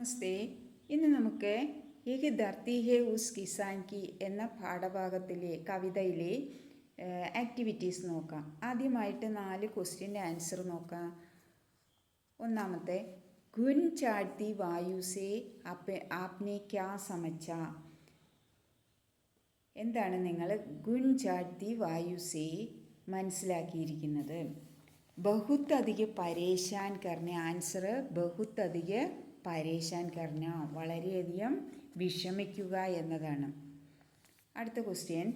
നമസ്തേ. ഇന്ന് നമുക്ക് ഏക് ധർത്തി ഹേ ഉസ് കിസാൻ കി എന്ന പാഠഭാഗത്തിലെ കവിതയിലെ ആക്ടിവിറ്റീസ് നോക്കാം. ആദ്യമായിട്ട് 4 ക്വസ്റ്റ്യൻ്റെ ആൻസർ നോക്കാം. ഒന്നാമത്തെ, ഗുൻ ചാഴ്ത്തി വായുസേ ആപ്നെ ക്യാ സമച്ച. എന്താണ് നിങ്ങൾ ഗുൻ ചാഴ്ത്തി വായുസേ മനസ്സിലാക്കിയിരിക്കുന്നത്? ബഹുത്ത് അധിക പരേശാൻ കർണ. ആൻസർ ബഹുത്ത് അധിക പരേശാൻ കർണ, വളരെയധികം വിഷമിക്കുക എന്നതാണ്. അടുത്ത ക്വസ്റ്റ്യൻ,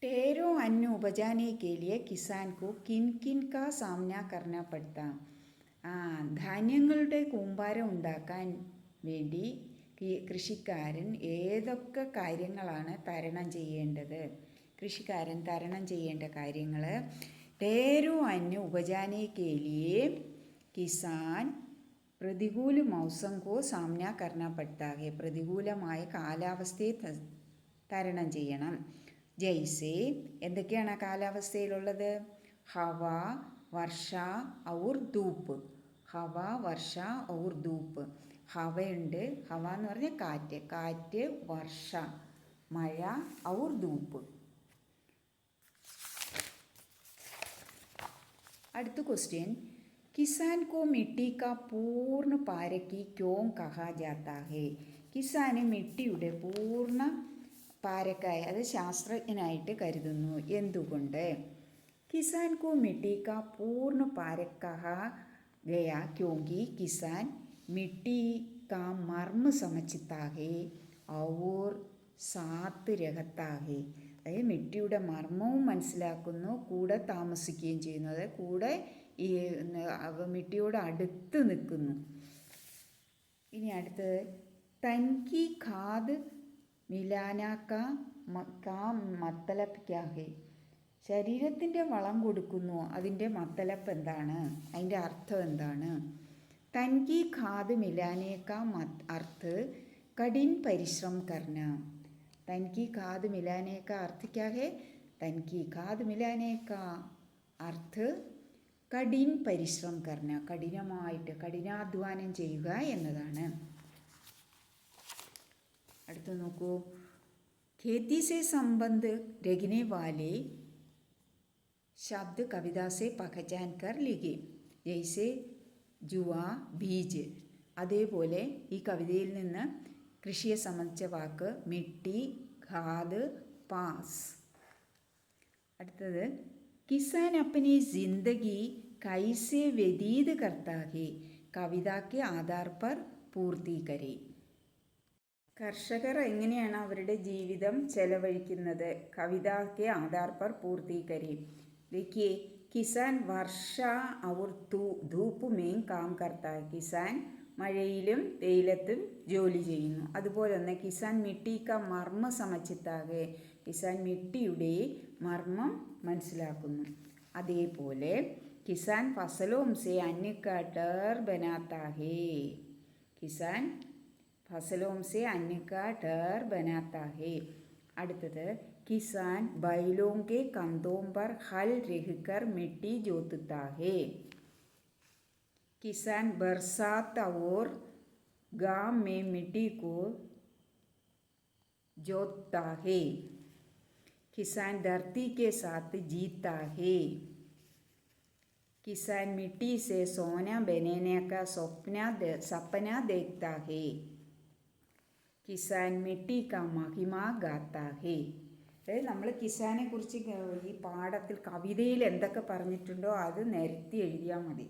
टेरो अन्न उपजाने के लिए किसान को किन किन का सामना करना पड़ता. ധാന്യങ്ങളുടെ കൂമ്പാരം ഉണ്ടാക്കാൻ വേണ്ടി കൃഷിക്കാരൻ ഏതൊക്കെ കാര്യങ്ങളാണ് തരണം ചെയ്യേണ്ടത്? കൃഷിക്കാരൻ തരണം ചെയ്യേണ്ട കാര്യങ്ങൾ. ढेरों अन्न उपजाने के लिए किसान പ്രതികൂല മൗസം കോ സാമന കർണ പഡ്താ ഹെ. പ്രതികൂലമായ കാലാവസ്ഥയെ തരണം ചെയ്യണം. ജയ്സെ, എന്തൊക്കെയാണ് ആ കാലാവസ്ഥയിലുള്ളത്? ഹവ, വർഷ ഔർ ധൂപ്പ്. Hawa, Varsha our ധൂപ്പ്. ഹവയുണ്ട്, ഹവ എന്ന് പറഞ്ഞാൽ കാറ്റ്, കാറ്റ്, വർഷ മഴ, ഔർ ധൂപ്പ്. അടുത്ത ക്വസ്റ്റ്യൻ, കിസാൻ കോ മിട്ടി കാ പൂർണ്ണ പാരക്കി ക്യോം കഹാ ജാത്താ ഹെ. കിസാന് മിട്ടിയുടെ പൂർണ്ണ പാരക്കായ, അത് ശാസ്ത്രജ്ഞനായിട്ട് കരുതുന്നു. എന്തുകൊണ്ട്? കിസാൻ കോ മിട്ടി കാ പൂർണ്ണ പാരക് കഹാ ഗയാ ക്യോങ്കി കിസാൻ മിട്ടി കാ മർമ്മ സമझता है और साथ रहता है. അതായത് മിട്ടിയുടെ മർമ്മവും മനസ്സിലാക്കുന്നു, കൂടെ താമസിക്കുകയും ചെയ്യുന്നു. അതായത് കൂടെ ഈ മിട്ടിയോട് അടുത്ത് നിൽക്കുന്നു. ഇനി അടുത്തത്, തൻകി ഖാദ് മിലാനാക്ക കാ മത്തലബ് ക്യാ ഹെ. ശരീരത്തിൻ്റെ വളം കൊടുക്കുന്നു, അതിൻ്റെ മത്തലബ് എന്താണ്? അതിൻ്റെ അർത്ഥം എന്താണ്? തൻകി ഖാദ് മിലാനേക്ക അർത്ഥ കഠിൻ പരിശ്രമം കർണ. തൻകി ഖാദ് മിലാനെ കാ അർത്ഥ ക്യാ ഹെ? തൻകി ഖാദ് മിലാനെ കാ അർത്ഥ കഠിൻ പരിശ്രമം കർണ, കഠിനമായിട്ട് കഠിനാധ്വാനം ചെയ്യുക എന്നതാണ്. അടുത്ത് നോക്കൂ, ഖേത്തി സെ സംബന്ധ് രഖ്നെ വാലെ ശബ്ദ കവിത സെ പഹചാൻ കർ ലിഖെ. ജയ്സെ ജുവ, ബീജ്. അതേപോലെ ഈ കവിതയിൽ നിന്ന് കൃഷിയെ സംബന്ധിച്ച വാക്ക് മിട്ടി, ഖാദ്, പാസ്. അടുത്തത്, കിസാൻ അപ്പനി ജിന്ദഗി കൈസെ വ്യതീത് കർത്താ ഹെ. കവിതയ്ക്ക് ആധാർ പർ പൂർത്തി കരെ. കർഷകർ എങ്ങനെയാണ് അവരുടെ ജീവിതം ചെലവഴിക്കുന്നത്? കവിതയ്ക്ക് ആധാർ പർ പൂർത്തി കരെ. देखिए, കിസാൻ വർഷ ഔർ ധൂപ്പ് മേം കാം കർത്താ ഹെ. കിസാൻ മഴയിലും വെയിലത്തും ജോലി ചെയ്യുന്നു. അതുപോലെ തന്നെ കിസാൻ മിട്ടി കാ മർമ്മ സമझता है. കിസാൻ മിട്ടിയുടെ മർമ്മം മനസ്സിലാക്കുന്നു. അതേപോലെ കിസാൻ ഫസലോം സെ അന്ന കാ ഡർ ബനാത്താ ഹെ. കിസാൻ ഫസലോം സെ അന്ന കാ ഡർ ബനാത്താ ഹെ. അടുത്തത്, കിസാൻ ബൈലോം കെ കന്തോം പർ ഹൽ രഹ്കർ മിട്ടി ജോത്ത്താ ഹെ. किसान बरसात और गांव में मिट्टी को जोतता है. किसान धरती के साथ जीता है. किसान मिट्टी से सोना बनाने का सपना देखता है. किसान मिट्टी का महिमा गाता है. അതായത് നമ്മൾ കിസാനെ കുറിച്ച് ഈ പാഠത്തിൽ കവിതയിൽ എന്തൊക്കെ പറഞ്ഞിട്ടുണ്ടോ അത് നിരത്തി എഴുതിയാൽ മതി.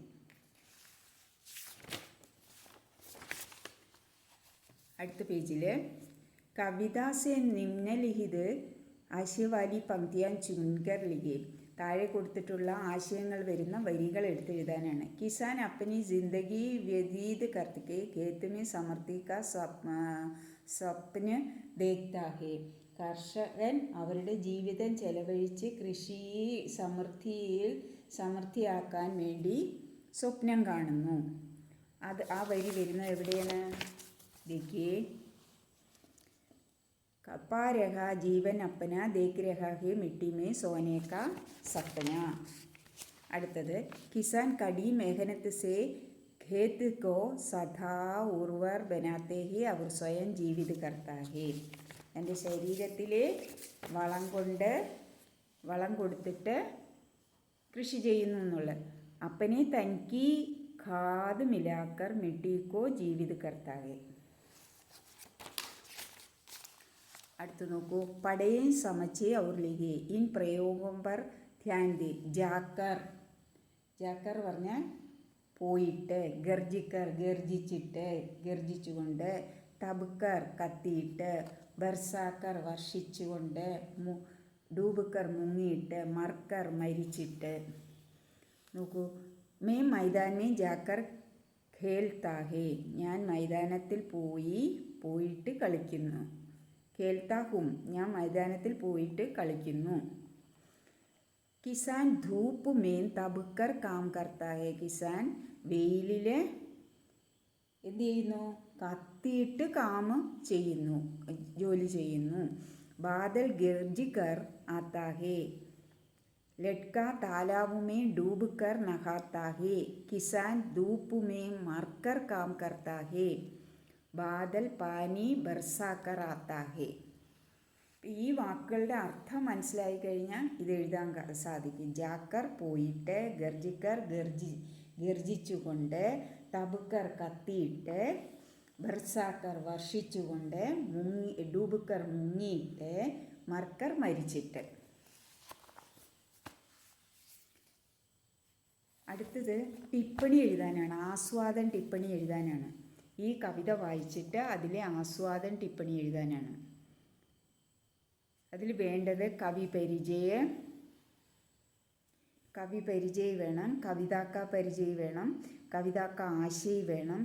അടുത്ത പേജിൽ കവിതാസെ നിമ്നലിഖിത് ആശയവാലി പങ്ക്തിയാൻ ചുൻകർ ലിഖെ. താഴെ കൊടുത്തിട്ടുള്ള ആശയങ്ങൾ വരുന്ന വരികൾ എടുത്തെഴുതാനാണ്. കിസാൻ അപ്പനി ജിന്ദഗി വ്യതീത് കർത്തിക്കെ ഖേത്ത് മേ സമൃദ്ധി കാ സ്വപ്ന ദേഖ്താ ഹെ. കർഷകൻ അവരുടെ ജീവിതം ചെലവഴിച്ച് കൃഷി സമൃദ്ധിയാക്കാൻ വേണ്ടി സ്വപ്നം കാണുന്നു. അത് ആ വരി വരുന്നത് എവിടെയാണ്? देखिए, पा रहा जीवन अपना देख रहा है मिट्टी में सोने का सपना. അടുത്തത്, കിസാൻ കടി മെഹനത്ത് സെ खेत को सदा उर्वर बनाते ही അവർ സ്വയം ജീവിത करता है. എൻ്റെ ശരീരത്തിൽ വളം കൊടുത്തിട്ട് കൃഷി ചെയ്യുന്നു എന്നുള്ളത്. अपने तन की खाद मिलाकर मिट्टी को जीवित करता है. അടുത്ത് നോക്കൂ. पढ़ें समझें और लिखें. इन प्रयोगों पर ध्यान दें. ജാക്കർ പറഞ്ഞാൽ പോയിട്ട്, ഗർജിക്കർ ഗർജിച്ചിട്ട് ഗർജിച്ചുകൊണ്ട്, തബുക്കർ കത്തിയിട്ട്, ബർസാക്കർ വർഷിച്ചുകൊണ്ട്, ഡൂബുക്കർ മുങ്ങിയിട്ട്, മർക്കർ മരിച്ചിട്ട്. നോക്കൂ. മേ മൈതാനെ ജാക്കർ ഖേൽത്താ ഹേ. ഞാൻ മൈതാനത്തിൽ പോയിട്ട് കളിക്കുന്നു. ഖേൽത്താ ഹും. ഞാൻ മൈതാനത്തിൽ പോയിട്ട് കളിക്കുന്നു. കിസാൻ ധൂപ്പ് മേൻ തബുക്കർ കാം കർത്താ ഹേ. കിസാൻ വെയിലിൽ എന്ത് ചെയ്യുന്നു? കത്തിയിട്ട് ചെയ്യുന്നു, ജോലി ചെയ്യുന്നു. ബാദൽ ഗർജിക്കർ ആത്താ ഹേ. ലഡ്ക താലാബ് में डूब कर नहाता है. किसान धूप में मरकर काम करता है. बादल पानी बरसाकर आता है. ഈ വാക്കുകളുടെ അർത്ഥം മനസ്സിലായി കഴിഞ്ഞാൽ ഇത് എഴുതാൻ സാധിക്കും. ജാക്കർ പോയിട്ട്, ഗർജിക്കർ ഗർജിച്ചുകൊണ്ട്, തബുക്കർ കത്തിയിട്ട്, ബർസാക്കർ വർഷിച്ചുകൊണ്ട്, ഡൂബുക്കർ മുങ്ങിയിട്ട്, മർക്കർ മരിച്ചിട്ട്. അടുത്തത് ടിപ്പണി എഴുതാനാണ്. ആസ്വാദൻ ടിപ്പണി എഴുതാനാണ്. ഈ കവിത വായിച്ചിട്ട് അതിലെ ആസ്വാദൻ ടിപ്പണി എഴുതാനാണ്. അതിൽ വേണ്ടത് കവി പരിചയ വേണം, കവിതാക്ക പരിചയ വേണം, കവിതാക്ക ആശയ വേണം.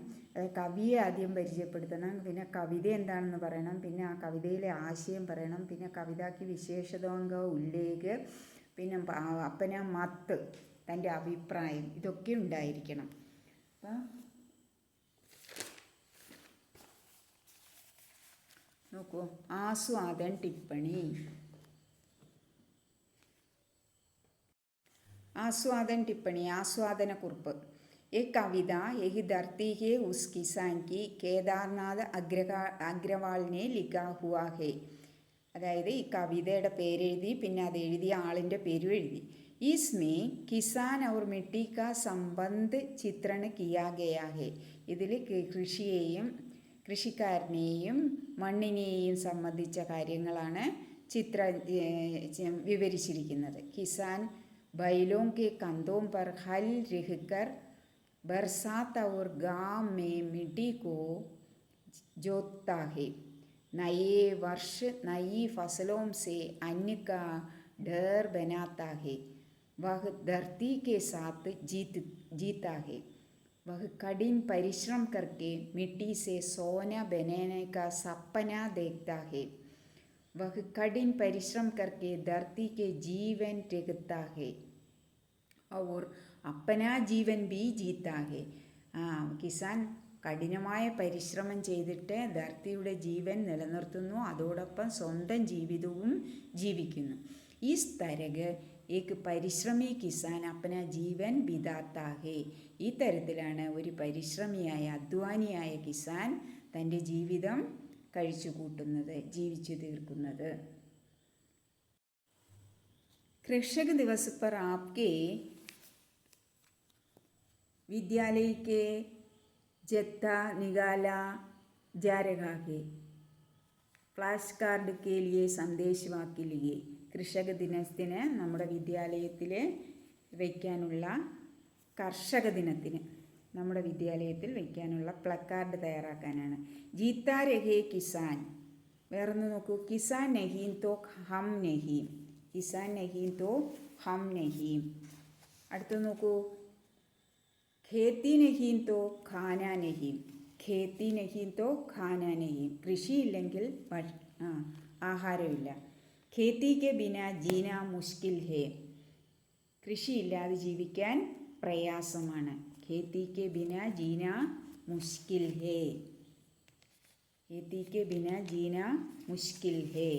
കവിയെ ആദ്യം പരിചയപ്പെടുത്തണം, പിന്നെ കവിത എന്താണെന്ന് പറയണം, പിന്നെ ആ കവിതയിലെ ആശയം പറയണം, പിന്നെ കവിതാക്ക് വിശേഷതാംഗ ഉല്ലേഖ, പിന്നെ അപ്പന മത്ത്, തൻ്റെ അഭിപ്രായം, ഇതൊക്കെ ഉണ്ടായിരിക്കണം. അപ്പം നോക്കൂ. ആസ്വാദൻ ടിപ്പണി. ആസ്വാദൻ ടിപ്പണി, ആസ്വാദനക്കുറിപ്പ്. एक कविता यही धरती है उस किसान की കേദാർനാഥ് അഗ്രവാളിനെ ലിഖാ ഹുവാ ഹേ. അതായത് ഈ കവിതയുടെ പേരെഴുതി, പിന്നെ അത് എഴുതിയ ആളിൻ്റെ പേരും എഴുതി. इसमें किसान और मिट्टी का संबंध चित्रण किया गया है. ഇതിൽ കൃഷിയെയും കൃഷിക്കാരനെയും മണ്ണിനെയും സംബന്ധിച്ച കാര്യങ്ങളാണ് വിവരിച്ചിരിക്കുന്നത്. കിസാൻ बैलों के कंधों पर हल रहकर बरसात और गांव में मिट्टी को जोतता है. नए वर्ष नई फसलों से अन्न का डर बनाता है. वह धरती के साथ जीता है. वह कठिन परिश्रम करके मिट्टी से सोना बनाने का सपना देखता है. वह कठिन परिश्रम करके धरती के जीवन रखता है और अपना जीवन भी जीता है. കിസാൻ കഠിനമായ പരിശ്രമം ചെയ്തിട്ട് ധർത്തിയുടെ ജീവൻ നിലനിർത്തുന്നു, അതോടൊപ്പം സ്വന്തം ജീവിതവും ജീവിക്കുന്നു. ഈ തരക് ഏക് പരിശ്രമി കിസാൻ അപ്പന ജീവൻ ബിതാത്താ ഹേ. ഈ തരത്തിലാണ് ഒരു പരിശ്രമിയായ അധ്വാനിയായ കിസാൻ തൻ്റെ ജീവിതം കഴിച്ചു കൂട്ടുന്നത്, ജീവിച്ചു തീർക്കുന്നത്. कृषक दिवस पर आपके विद्यालय के जत्था निकाला जा रहा है. ഫ്ലാഷ് കാർഡ് के लिए സന്ദേശവാക്ക് लिए. കൃഷക ദിനത്തിന് നമ്മുടെ വിദ്യാലയത്തിൽ വയ്ക്കാനുള്ള, കർഷക ദിനത്തിന് നമ്മുടെ വിദ്യാലയത്തിൽ വയ്ക്കാനുള്ള പ്ലക്കാർഡ് തയ്യാറാക്കാനാണ്. ജീത്താ രഹേ കിസാൻ. വേറൊന്ന് നോക്കൂ. കിസാൻ നഹീം തോ ഹം നഹീം. കിസാൻ നഹീം തോ ഹം നഹീം. അടുത്ത് നോക്കൂ. ഖേത്തി നഹീം തോ ഖാന നഹീം. ഖേത്തി നഹീം തോ ഖാന നഹീം. കൃഷിയില്ലെങ്കിൽ ആഹാരമില്ല. ഖേത്തിക്ക് ബിന ജീന മുഷ്കിൽ ഹേ. കൃഷിയില്ലാതെ ജീവിക്കാൻ പ്രയാസമാണ്. ഖേത്തിക്ക് ബിന ജീന മുഷ്കിൽ ഹേ. ഖേത്തിക്ക് ബിന ജീന മുഷ്കിൽ ഹേ.